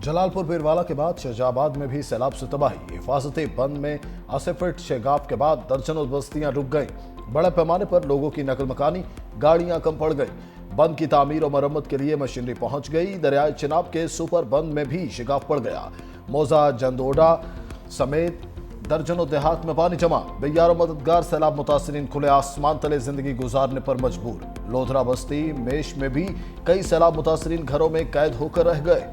जलालपुर बीरवाला के बाद शाहजहाबाद में भी सैलाब से तबाही। हिफाजती बंद में 80 फीट शेगाफ के बाद दर्जनों बस्तियां डूब गईं। बड़े पैमाने पर लोगों की नकल मकानी, गाड़ियां कम पड़ गई। बंद की तामीर और मरम्मत के लिए मशीनरी पहुंच गई। दरियाए चिनाब के सुपर बंद में भी शेगाफ पड़ गया। मौजा, जंदोडा समेत दर्जनों देहात में पानी जमा। बेयारों मददगार सैलाब मुतासरीन खुले आसमान तले जिंदगी गुजारने पर मजबूर। लोधरा बस्ती मेश में भी कई सैलाब मुतासरीन घरों में कैद होकर रह गए।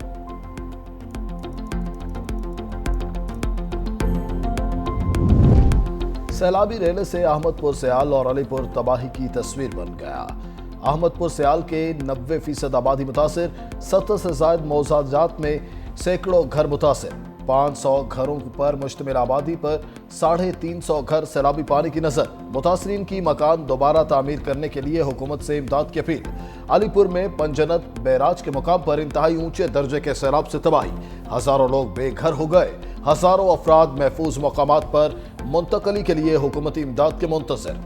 सैलाबी रेले से अहमदपुर सयाल और अलीपुर तबाही की तस्वीर बन गया। अहमदपुर सयाल के 90% आबादी मुतासिर, 70 से ज्यादा मौजाजात में सैकड़ों घर मुतासिर। 500 घरों पर मुश्तमिल आबादी पर 350 घर सैलाबी पानी की नजर। मुतासरीन की मकान दोबारा तामीर करने के लिए हुकूमत से इमदाद की अपील। अलीपुर में पंजनत बैराज के मुकाम पर इंतहाई ऊंचे दर्जे के सैलाब से तबाही। हजारों लोग बेघर हो गए। हजारों अफराद महफूज मकामात पर मुंतकली के लिए हुकूमती इमदाद के मुंतज़िर।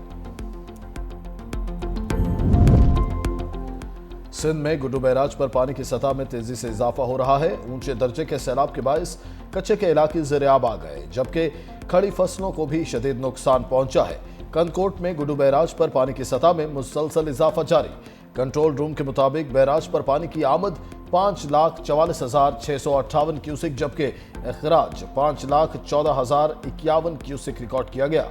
सिंध में गुड्डू बैराज पर पानी की सतह में तेजी से इजाफा हो रहा है। ऊंचे दर्जे के सैलाब के बायस कच्चे के इलाके ज़ेर-ए-आब आ गए, जबकि खड़ी फसलों को भी शदीद नुकसान पहुंचा है। कंदकोट में गुड्डू बैराज पर पानी की सतह में मुसलसल इजाफा जारी। कंट्रोल रूम के मुताबिक बैराज पर पानी की आमद 5,44,658 क्यूसिक, जबकि अखराज 5,14,051 क्यूसिक रिकॉर्ड किया गया।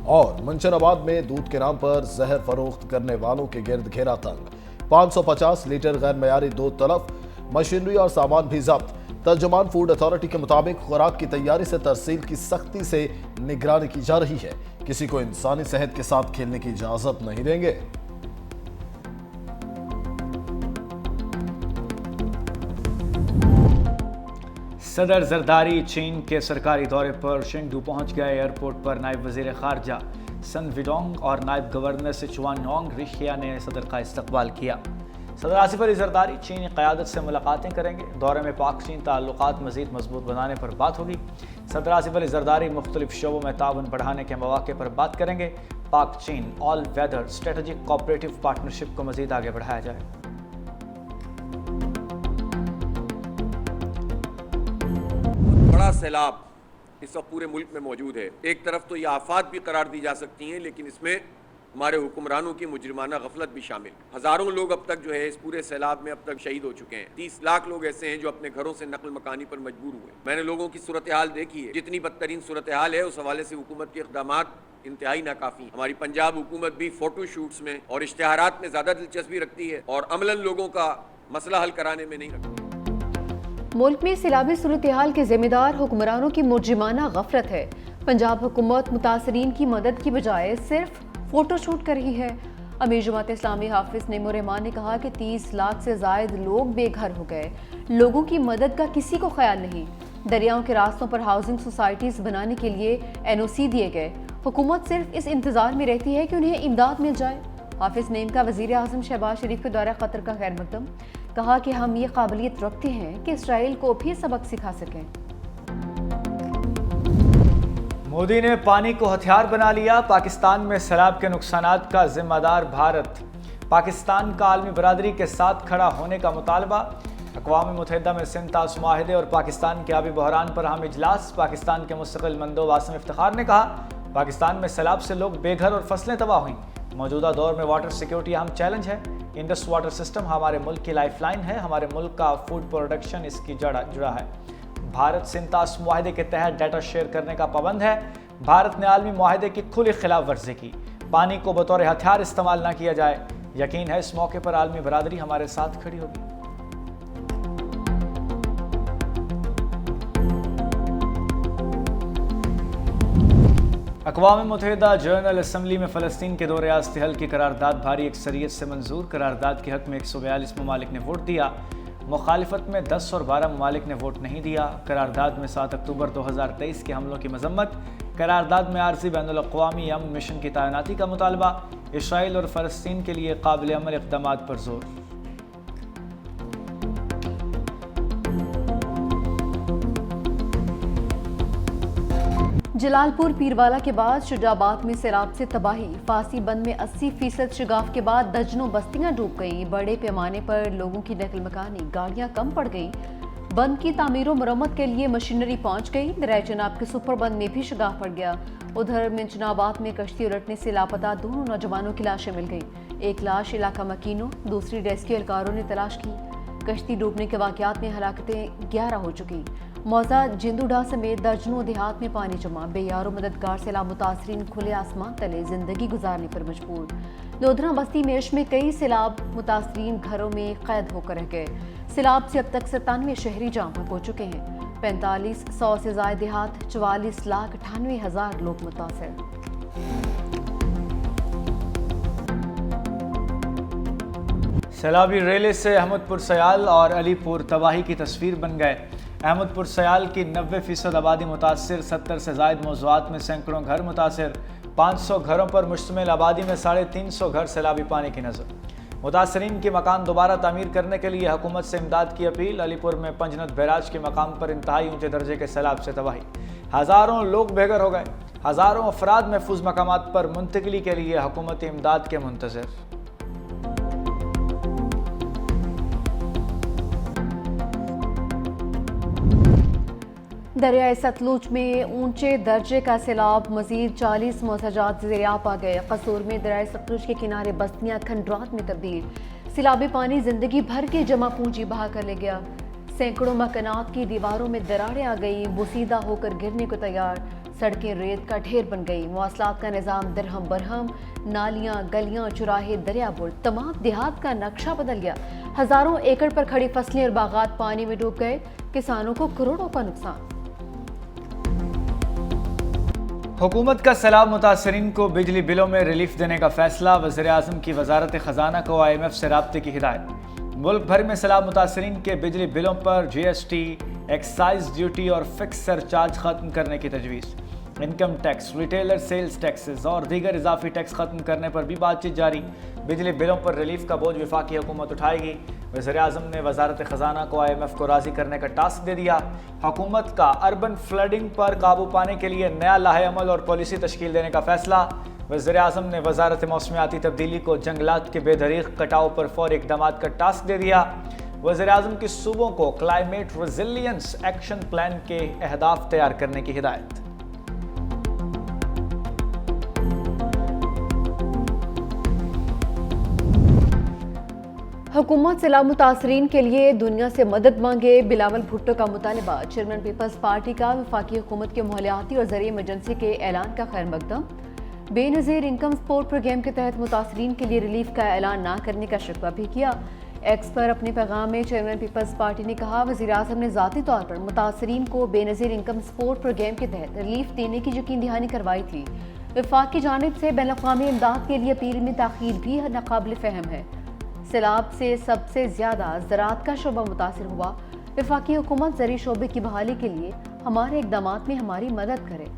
और मंचराबाद में दूध के नाम पर जहर फरोख्त करने वालों के गिर्द घेरा तंग। 550 लीटर गैर मयारी दूध तलफ, मशीनरी और सामान भी जब्त। तर्जुमान फूड अथॉरिटी के मुताबिक खुराक की तैयारी से तरसील की सख्ती से निगरानी की जा रही है। किसी को इंसानी सेहत के साथ खेलने की इजाजत नहीं देंगे। सदर जरदारी चीन के सरकारी दौरे पर शेंगडू पहुंच गए। एयरपोर्ट पर नायब वजीर खारजा सन विडोंग और नायब गवर्नर सिचुआन रिशिया ने सदर का इस्तकबाल किया। सदर आसिफ अली जरदारी चीनी क़यादत से मुलाकातें करेंगे। दौरे में पाक चीन ताल्लुकात मज़ीद मजबूत बनाने पर बात होगी। सदर आसिफ अली जरदारी मुख्तलिफ शोबों में ताउन बढ़ाने के मौक़े पर बात करेंगे। Pak Cheen all weather strategic cooperative partnership को मज़ीद आगे बढ़ाया जाए। बड़ा सैलाब इस वक्त पूरे मुल्क में मौजूद है। एक तरफ तो ये आफात भी करार दी जा सकती हैं, लेकिन इसमें हमारे हुक्मरानों की मुजरिमाना गफलत भी शामिल। हजारों लोग अब तक जो है इस पूरे सैलाब में अब तक शहीद हो चुके हैं। 30 लाख लोग ऐसे हैं जो अपने घरों से नकल मकानी पर मजबूर हुए। मैंने लोगों की सूरत हाल देखी है। जितनी बदतरीन सूरत हाल है, उस हवाले से हुकूमत के इक़दामात इंतहाई नाकाफी। हमारी पंजाब हुकूमत भी फोटो शूट्स में और इश्तिहारात में ज़्यादा दिलचस्पी रखती है और अमलन लोगों का मसला हल कराने में नहीं रखती। मुल्क में सैलाबी सूरत हाल के जिम्मेदार हुक्मरानों की मुर्जिमाना गफलत है। पंजाब हुकूमत मुतासरीन की मदद की बजाय सिर्फ फोटो शूट कर रही है। अमीर जमात इस्लामी हाफिज नईमुर रहमान ने कहा कि 30 लाख से ज़ायद लोग बेघर हो गए। लोगों की मदद का किसी को ख्याल नहीं। दरियाओं के रास्तों पर हाउसिंग सोसाइटीज़ बनाने के लिए NOC दिए गए। हुकूमत सिर्फ इस इंतज़ार में रहती है कि उन्हें इमदाद मिल जाए। हाफिज नईम का वज़ीर आज़म शहबाज शरीफ के दौरे क़तर का खैर मकदम। कहा कि हम ये काबिलियत रखते हैं कि इसराइल को भी सबक सिखा सकें। मोदी ने पानी को हथियार बना लिया। पाकिस्तान में सैलाब के नुकसानात का जिम्मेदार भारत। पाकिस्तान का आलमी बरादरी के साथ खड़ा होने का मुतालबा। अक़वाम मुत्तहिदा में सिंध तास मुआहिदे और पाकिस्तान के आबी बहरान पर अहम इजलास। पाकिस्तान के मुस्तक़िल मंदोब आसिम इफ्तिखार ने कहा, पाकिस्तान में सैलाब से लोग बेघर और फसलें तबाह हुई। मौजूदा दौर में वाटर सिक्योरिटी अहम चैलेंज है। इंडस वाटर सिस्टम हमारे मुल्क की लाइफलाइन है। हमारे मुल्क का फूड प्रोडक्शन इसकी जुड़ा है। भारत सिंध तास मुआहिदे के तहत डाटा शेयर करने का पाबंद है। भारत ने आलमी मुआहिदे की खुली खिलाफ वर्जी की। पानी को बतौर हथियार इस्तेमाल न किया जाए। यकीन है इस मौके पर आलमी बरादरी हमारे साथ खड़ी होगी। अक़वाम मुत्तहिदा जनरल असम्बली में फ़लस्तीन के दौरे रास्ते हल की करारदाद भारी अक्सरियत से मंजूर। करारदाद के हक़ में 142 ममालिक ने वोट दिया। मुखालिफत में 10 और 12 ममालिक ने वोट नहीं दिया। करारदाद में 7 अक्टूबर 2023 के हमलों की मजम्मत। करारदाद में आर्ज़ी बैनुल-अक़वामी अमन मिशन की तैनाती का मुतालबा। इसराइल और फ़लस्तीन के लिए काबिल अमल इक़दामात पर जोर। जलालपुर पीरवाला के बाद शुजाबाद में सैलाब से तबाही। फांसी बंद में 80% शगाफ के बाद दर्जनों बस्तियां डूब गईं। बड़े पैमाने पर लोगों की नकल मकानी, गाड़ियां कम पड़ गईं। बंद की तामीर और मरम्मत के लिए मशीनरी पहुंच गई। दरियाए चनाब के सुपर बंद में भी शगाफ पड़ गया। उधर मिंचनाबाद में कश्ती उलटने से लापता 2 नौजवानों की लाशें मिल गई। एक लाश इलाका मकीनों, दूसरी रेस्क्यू एहलकारों ने तलाश की। कश्ती डूबने के वाकयात में हलाकतें 11 हो चुकी। मौजा जिंदूडा समेत दर्जनों देहात में पानी जमा। बेयारो मददगार सैलाब मुतासरीन खुले आसमान तले जिंदगी गुजारने पर मजबूर। लोधरा बस्ती मेश में कई सैलाब मुतासरीन घरों में कैद होकर रह गए। सैलाब से अब तक 97 शहरी जाम हो चुके हैं। 4500 से ज्यादा देहात, 44,98,000 लोग मुतासर। सैलाबी रेले से अहमदपुर सयाल और अलीपुर तबाही की तस्वीर बन गए। अहमदपुर सयाल की 90% आबादी मुतासर, 70 से ज़ायद मौज़ूआत में सैकड़ों घर मुतासर। 500 घरों पर मुश्तमिल आबादी में 350 घर सैलाबी पानी की नज़र। मुतासरीन के मकान दोबारा तामीर करने के लिए हुकूमत से इमदाद की अपील। अलीपुर में पंजनद बैराज के मकाम पर इंतहाई ऊंचे दर्जे के सैलाब से तबाही। हज़ारों लोग बेघर हो गए। हज़ारों अफराद महफूज मकामात पर मुंतकली के लिए हुकूमती इमदाद के मुंतज़िर। दरियाए सतलुज में ऊंचे दर्जे का सैलाब, मजीद 40 मौजाजात ज़ेर-ए-आब आ गए। कसूर में दरियाए सतलुज के किनारे बस्तियां खंडरात में तब्दील। सैलाबी पानी जिंदगी भर की जमा पूंजी बहा कर ले गया। सैकड़ों मकानात की दीवारों में दरारें आ गई, बोसीदा होकर गिरने को तैयार। सड़कें रेत का ढेर बन गई। मवासलात का निज़ाम दरहम बरहम। नालियां, गलियां, चुराहे, दरिया बुल, तमाम देहात का नक्शा बदल गया। हज़ारों एकड़ पर खड़ी फसलें और बागात पानी में डूब गए। किसानों को करोड़ों का नुकसान। हुकूमत का सैलाब मुतासरीन को बिजली बिलों में रिलीफ देने का फैसला। वज़ीर-ए-आज़म की वजारत ख़जाना को IMF से राब्ते की हिदायत। मुल्क भर में सैलाब मुतासरीन के बिजली बिलों पर GST, एक्साइज ड्यूटी और फिक्स सरचार्ज खत्म करने की तजवीज़। Income tax, retailer sales taxes और दीगर इजाफी टैक्स खत्म करने पर भी बातचीत जारी। बिजली बिलों पर रिलीफ का बोझ वफाकी हुकूमत उठाएगी। वज़ीर-ए-आज़म ने वजारत ख़जाना को IMF को राज़ी करने का टास्क दे दिया। हुकूमत का अर्बन फ्लडिंग पर काबू पाने के लिए नया लाहे अमल और पॉलिसी तश्कील देने का फैसला। वज़ीर-ए-आज़म ने वजारत मौसमियाती तब्दीली को जंगलात के बेदरीग कटाव पर फौरी इक़दामात का टास्क दे दिया। वज़ीर-ए-आज़म की सूबों को क्लाइमेट रेजिलियंस एक्शन प्लान के अहदाफ तैयार करने की हिदायत। हुकूमत सैलाब मुतासरीन के लिए दुनिया से मदद मांगे। बिलावल भुट्टो का मुतालबा। चेयरमैन पीपल्स पार्टी का वफाकी हुकूमत के मालियाती और ज़रिए इमरजेंसी के ऐलान का खैर मकदम। बेनज़ीर इनकम सपोर्ट प्रोग्राम के तहत मुतासरीन के लिए रिलीफ का ऐलान ना करने का शिकवा भी किया। एक्स पर अपने पैगाम में चेयरमैन पीपल्स पार्टी ने कहा, वज़ीर-ए-आज़म ने ज़ाती तौर पर मुतासरीन को बेनज़ीर इनकम सपोर्ट प्रोग्राम के तहत रिलीफ देने की यकीन दहानी करवाई थी। वफाक की जानिब से बैनुल-अक़वामी इमदाद के लिए अपील में ताख़ीर भी नाक़ाबिल फ़हम है। सैलाब से सबसे ज़्यादा ज़राअत का शोबा मुतासिर हुआ। वफाकी हुकूमत ज़री शोबे की बहाली के लिए हमारे इक़दामात में हमारी मदद करे।